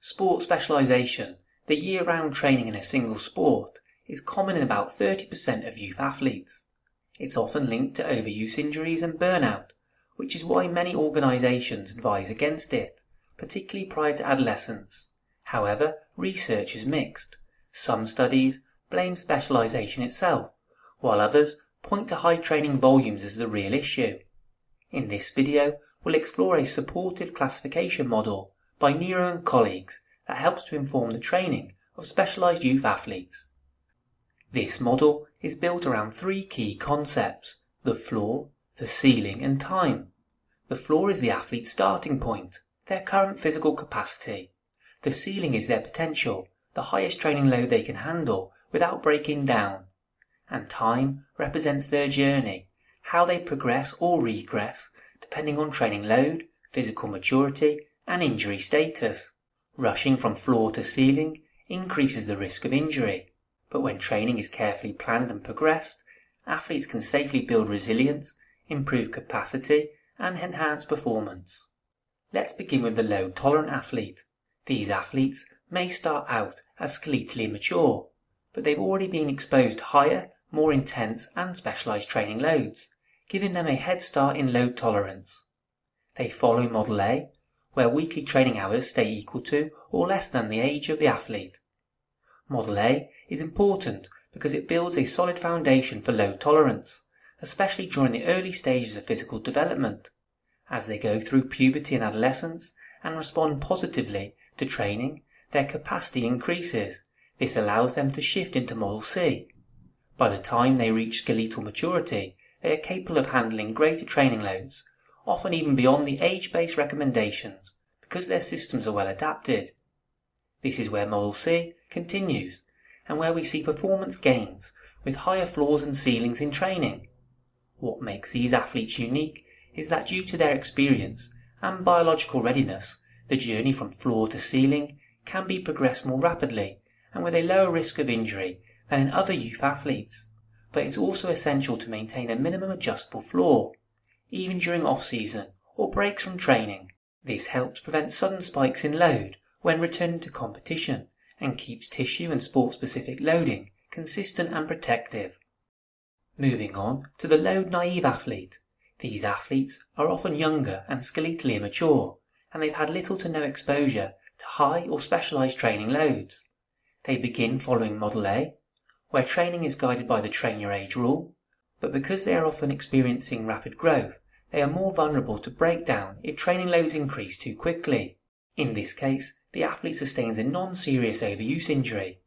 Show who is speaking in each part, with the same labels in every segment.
Speaker 1: Sport specialisation, the year-round training in a single sport, is common in about 30% of youth athletes. It's often linked to overuse injuries and burnout, which is why many organisations advise against it, particularly prior to adolescence. However, research is mixed. Some studies blame specialisation itself, while others point to high training volumes as the real issue. In this video, we'll explore a supportive classification model by Neeru and colleagues that helps to inform the training of specialised youth athletes. This model is built around three key concepts: the floor, the ceiling and time. The floor is the athlete's starting point, their current physical capacity. The ceiling is their potential, the highest training load they can handle without breaking down. And time represents their journey, how they progress or regress depending on training load, physical maturity and injury status. Rushing from floor to ceiling increases the risk of injury, but when training is carefully planned and progressed, athletes can safely build resilience, improve capacity and enhance performance. Let's begin with the load-tolerant athlete. These athletes may start out as skeletally mature, but they've already been exposed to higher, more intense and specialised training loads, giving them a head start in load tolerance. They follow Model A, where weekly training hours stay equal to or less than the age of the athlete. Model A is important because it builds a solid foundation for load tolerance, especially during the early stages of physical development. As they go through puberty and adolescence and respond positively to training, their capacity increases. This allows them to shift into Model C. By the time they reach skeletal maturity, they are capable of handling greater training loads, often even beyond the age-based recommendations, because their systems are well adapted. This is where Model C continues, and where we see performance gains with higher floors and ceilings in training. What makes these athletes unique is that due to their experience and biological readiness, the journey from floor to ceiling can be progressed more rapidly and with a lower risk of injury than in other youth athletes. But it's also essential to maintain a minimum adjustable floor, even during off-season or breaks from training. This helps prevent sudden spikes in load when returning to competition and keeps tissue and sport-specific loading consistent and protective. Moving on to the load-naive athlete. These athletes are often younger and skeletally immature, and they've had little to no exposure to high or specialised training loads. They begin following Model A, where training is guided by the train your age rule, but because they are often experiencing rapid growth, they are more vulnerable to breakdown if training loads increase too quickly. In this case, the athlete sustains a non-serious overuse injury.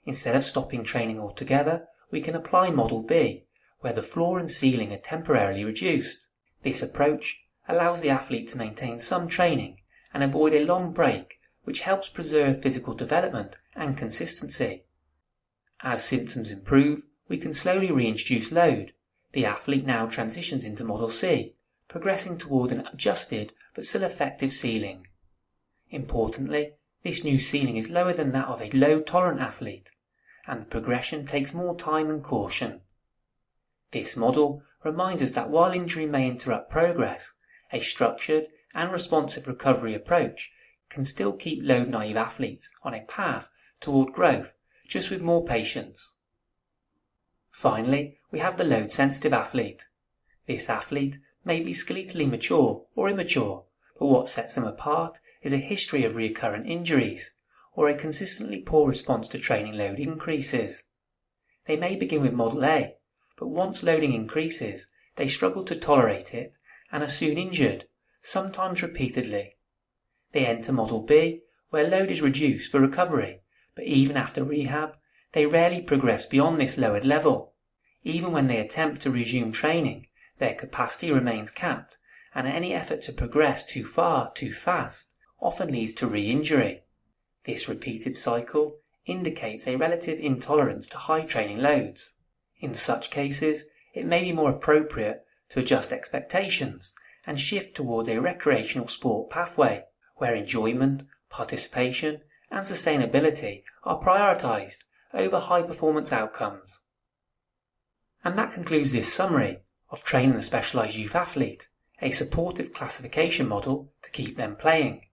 Speaker 1: Instead of stopping training altogether, we can apply Model B, where the floor and ceiling are temporarily reduced. This approach allows the athlete to maintain some training and avoid a long break, which helps preserve physical development and consistency. As symptoms improve, we can slowly reintroduce load. The athlete now transitions into Model C, progressing toward an adjusted but still effective ceiling. Importantly, this new ceiling is lower than that of a load-tolerant athlete, and the progression takes more time and caution. This model reminds us that while injury may interrupt progress, a structured and responsive recovery approach can still keep load-naive athletes on a path toward growth, just with more patience. Finally, we have the load-sensitive athlete. This athlete may be skeletally mature or immature, but what sets them apart is a history of recurrent injuries, or a consistently poor response to training load increases. They may begin with Model A, but once loading increases, they struggle to tolerate it and are soon injured, sometimes repeatedly. They enter Model B, where load is reduced for recovery, but even after rehab, they rarely progress beyond this lowered level. Even when they attempt to resume training, their capacity remains capped, and any effort to progress too far, too fast, often leads to re-injury. This repeated cycle indicates a relative intolerance to high training loads. In such cases, it may be more appropriate to adjust expectations and shift towards a recreational sport pathway, where enjoyment, participation, and sustainability are prioritised over high-performance outcomes. And that concludes this summary of training the specialised youth athlete, a supportive classification model to keep them playing.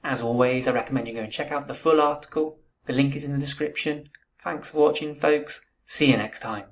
Speaker 1: As always, I recommend you go and check out the full article. The link is in the description. Thanks for watching, folks. See you next time.